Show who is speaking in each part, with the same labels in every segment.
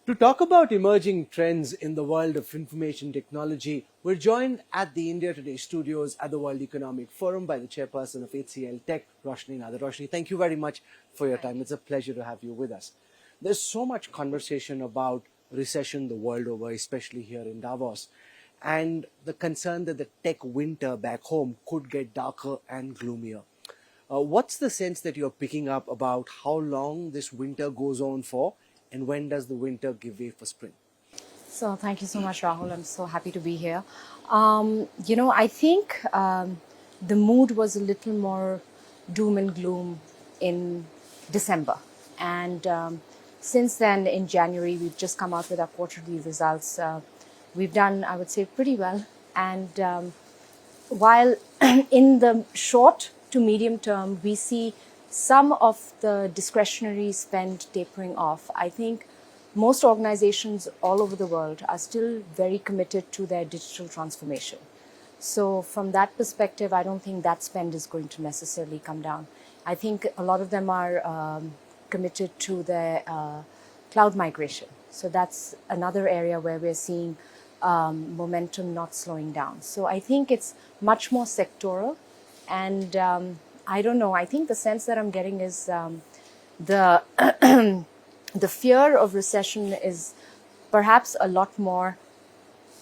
Speaker 1: To talk about emerging trends in the world of information technology, we're joined at the India Today studios at the World Economic Forum by the Chairperson of HCL Tech, Roshni Nadar. Roshni, thank you very much for your time. It's a pleasure to have you with us. There's so much conversation about recession the world over, especially here in Davos, and the concern that the tech winter back home could get darker and gloomier. What's the sense that you're picking up about how long this winter goes on for, and when does the winter give way for spring?
Speaker 2: So thank you so much, Rahul. I'm so happy to be here. I think the mood was a little more doom and gloom in December. And since then, in January, we've just come out with our quarterly results. We've done, I would say, pretty well. And while in the short to medium term, we see some of the discretionary spend tapering off, I think most organizations all over the world are still very committed to their digital transformation. So from that perspective, I don't think that spend is going to necessarily come down. I think a lot of them are committed to their cloud migration. So that's another area where we're seeing momentum not slowing down. So I think it's much more sectoral. And I don't know, I think the sense that I'm getting is the the fear of recession is perhaps a lot more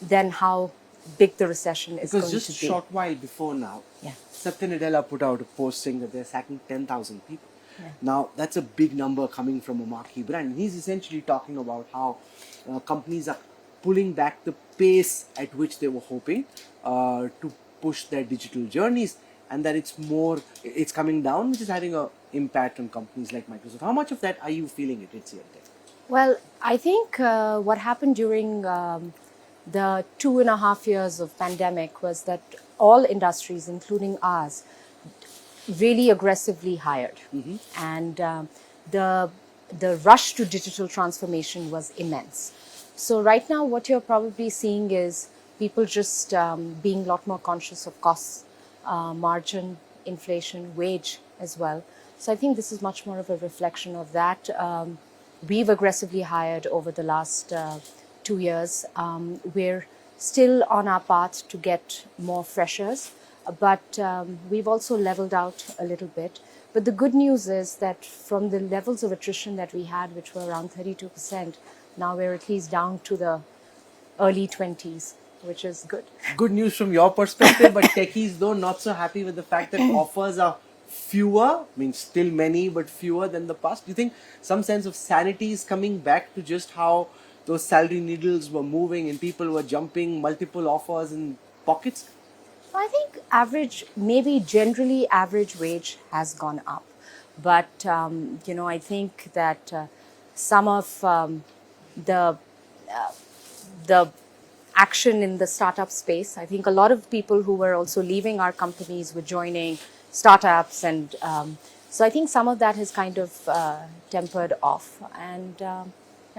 Speaker 2: than how big the recession is going to be.
Speaker 1: Because just a short while before now, Satya Nadella put out a post saying that they're sacking 10,000 people. Yeah. Now, that's a big number coming from a marquee brand. And he's essentially talking about how companies are pulling back the pace at which they were hoping to push their digital journeys, and that it's coming down, which is having an impact on companies like Microsoft. How much of that are you feeling at HCL Tech?
Speaker 2: Well, I think what happened during the 2.5 years of pandemic was that all industries, including ours, really aggressively hired. Mm-hmm. And the rush to digital transformation was immense. So right now what you're probably seeing is people just being a lot more conscious of costs, margin, inflation, wage as well. So I think this is much more of a reflection of that. We've aggressively hired over the last 2 years. We're still on our path to get more freshers, but we've also leveled out a little bit. But the good news is that from the levels of attrition that we had, which were around 32%, now we're at least down to the early 20s, which is good.
Speaker 1: Good news from your perspective, but techies, though, not so happy with the fact that offers are fewer, I mean, still many, but fewer than the past. Do you think some sense of sanity is coming back to just how those salary needles were moving and people were jumping multiple offers in pockets?
Speaker 2: I think maybe generally average wage has gone up. But, I think that some of the action in the startup space, I think a lot of people who were also leaving our companies were joining startups. And so I think some of that has kind of tempered off. And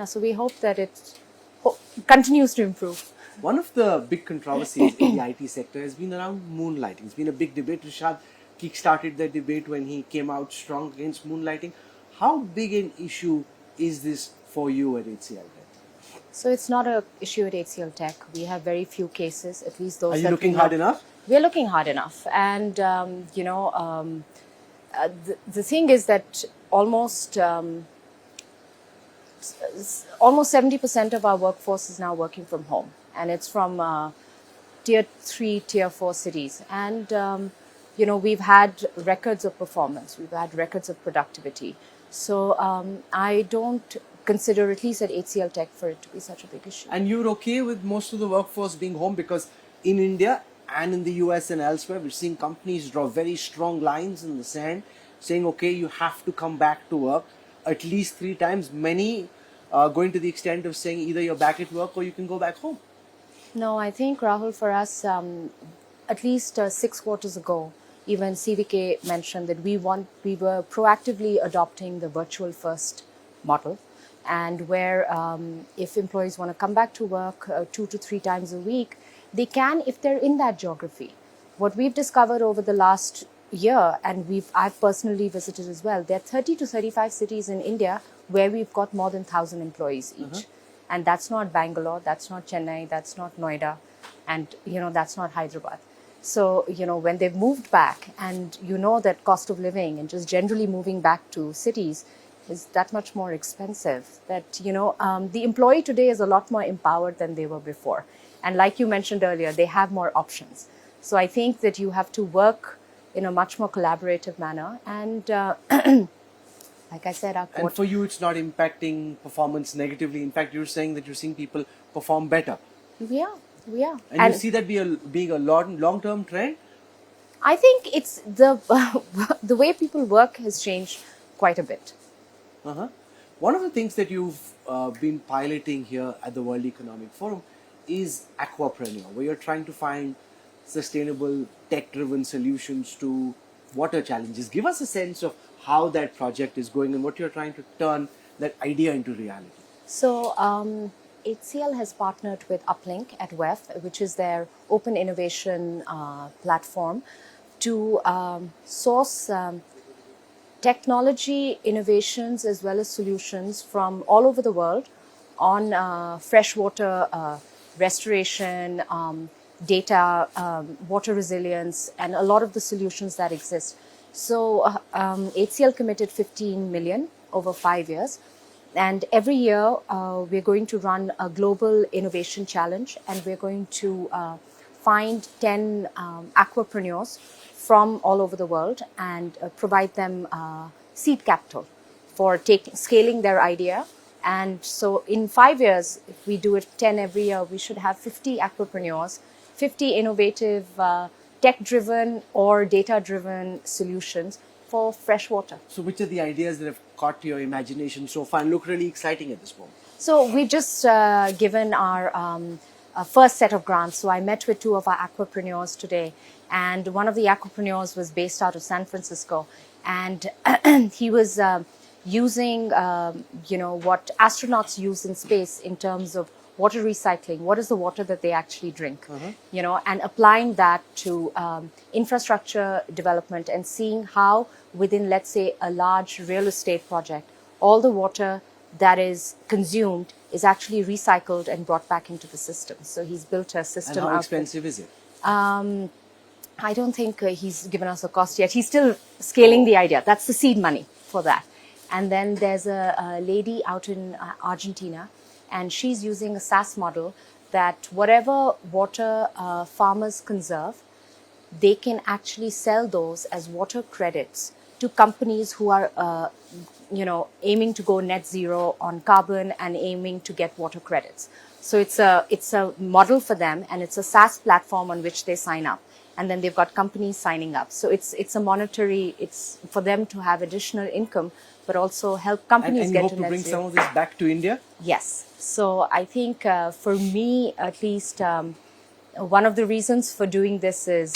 Speaker 2: so we hope that it continues to improve.
Speaker 1: One of the big controversies in the IT sector has been around moonlighting. It's been a big debate. Rishad kick-started the debate when he came out strong against moonlighting. How big an issue is this for you at HCL Tech?
Speaker 2: So it's not an issue at HCL Tech. We have very few cases, at least those.
Speaker 1: Are you looking hard enough?
Speaker 2: We're looking hard enough. And, the thing is that almost 70% of our workforce is now working from home. And it's from tier 3, tier 4 cities. And, we've had records of performance. We've had records of productivity. So I don't consider, at least at HCL Tech, for it to be such a big issue.
Speaker 1: And you're okay with most of the workforce being home? Because in India and in the US and elsewhere, we're seeing companies draw very strong lines in the sand, saying, okay, you have to come back to work at least 3 times. Many going to the extent of saying either you're back at work or you can go back home.
Speaker 2: No, I think, Rahul, for us, at least 6 quarters ago, even CVK mentioned that we were proactively adopting the virtual first model, and where if employees want to come back to work 2 to 3 times a week, they can if they're in that geography. What we've discovered over the last year, and I've personally visited as well, there are 30 to 35 cities in India where we've got more than 1,000 employees each. And that's not Bangalore, that's not Chennai, that's not Noida, and that's not Hyderabad. So when they've moved back, and that cost of living and just generally moving back to cities is that much more expensive, that the employee today is a lot more empowered than they were before. And like you mentioned earlier, they have more options. So I think that you have to work in a much more collaborative manner. And like I said,
Speaker 1: And for you, it's not impacting performance negatively. In fact, you're saying that you're seeing people perform better.
Speaker 2: we are.
Speaker 1: And you see that being a long-term trend?
Speaker 2: I think it's the way people work has changed quite a bit.
Speaker 1: Uh-huh. One of the things that you've been piloting here at the World Economic Forum is Aquapreneur, where you're trying to find sustainable tech-driven solutions to water challenges. Give us a sense of how that project is going and what you're trying to turn that idea into reality.
Speaker 2: So HCL has partnered with Uplink at WEF, which is their open innovation platform, to source technology innovations as well as solutions from all over the world on freshwater restoration, data, water resilience, and a lot of the solutions that exist. So HCL committed 15 million over 5 years. And every year, we're going to run a global innovation challenge, and we're going to find 10 aquapreneurs from all over the world and provide them seed capital for scaling their idea. And so in 5 years, if we do it 10 every year, we should have 50 aquapreneurs, 50 innovative tech-driven or data-driven solutions for fresh water.
Speaker 1: So which are the ideas that have caught your imagination so far and look really exciting at this moment?
Speaker 2: So we've just given our first set of grants. So I met with 2 of our aquapreneurs today, and one of the aquapreneurs was based out of San Francisco, and he was using what astronauts use in space in terms of water recycling. What is the water that they actually drink? And applying that to infrastructure development and seeing how within, let's say, a large real estate project, all the water that is consumed is actually recycled and brought back into the system. So he's built a system.
Speaker 1: And how expensive is it?
Speaker 2: I don't think he's given us a cost yet. He's still scaling the idea. That's the seed money for that. And then there's a lady out in Argentina, and she's using a SaaS model that whatever water farmers conserve, they can actually sell those as water credits to companies who are aiming to go net zero on carbon and aiming to get water credits. So it's a model for them, and it's a SaaS platform on which they sign up, and then they've got companies signing up. So it's a monetary. It's for them to have additional income, but also help companies get to net zero.
Speaker 1: And you hope to bring some of this back to India?
Speaker 2: Yes. So I think for me, at least, one of the reasons for doing this is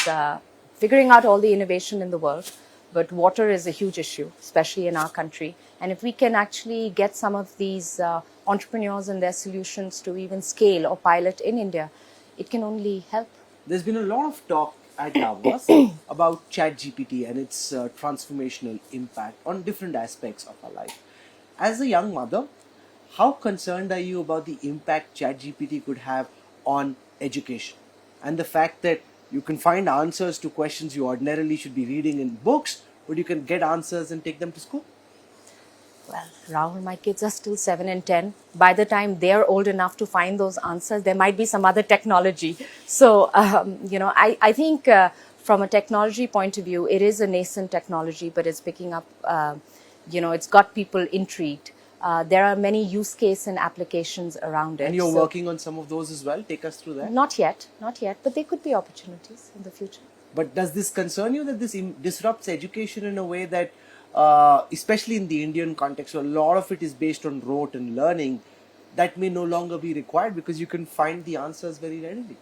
Speaker 2: figuring out all the innovation in the world. But water is a huge issue, especially in our country. And if we can actually get some of these entrepreneurs and their solutions to even scale or pilot in India, it can only help.
Speaker 1: There's been a lot of talk at Davos about ChatGPT and its transformational impact on different aspects of our life. As a young mother, how concerned are you about the impact ChatGPT could have on education? And the fact that you can find answers to questions you ordinarily should be reading in books, but you can get answers and take them to school?
Speaker 2: Well, Rahul, my kids are still 7 and 10. By the time they're old enough to find those answers, there might be some other technology. So, I think from a technology point of view, it is a nascent technology, but it's picking up, it's got people intrigued. There are many use case and applications around it.
Speaker 1: And you're working on some of those as well? Take us through that.
Speaker 2: Not yet, but there could be opportunities in the future.
Speaker 1: But does this concern you that this disrupts education in a way that, especially in the Indian context, where a lot of it is based on rote and learning, that may no longer be required because you can find the answers very readily?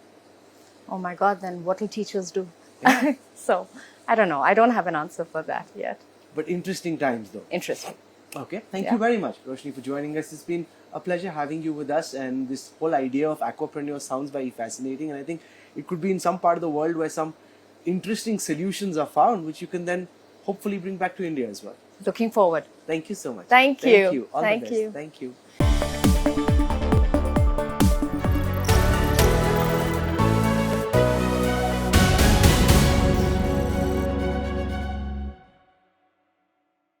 Speaker 2: Oh my God, then what will teachers do? Yeah. So, I don't know. I don't have an answer for that yet.
Speaker 1: But interesting times though.
Speaker 2: Interesting.
Speaker 1: Okay, thank you very much, Roshni, for joining us. It's been a pleasure having you with us, and this whole idea of Aquapreneur sounds very fascinating, and I think it could be in some part of the world where some interesting solutions are found, which you can then hopefully bring back to India as well.
Speaker 2: Looking forward.
Speaker 1: Thank you so much.
Speaker 2: Thank you.
Speaker 1: All
Speaker 2: Thank
Speaker 1: the best.
Speaker 2: you.
Speaker 1: Thank you.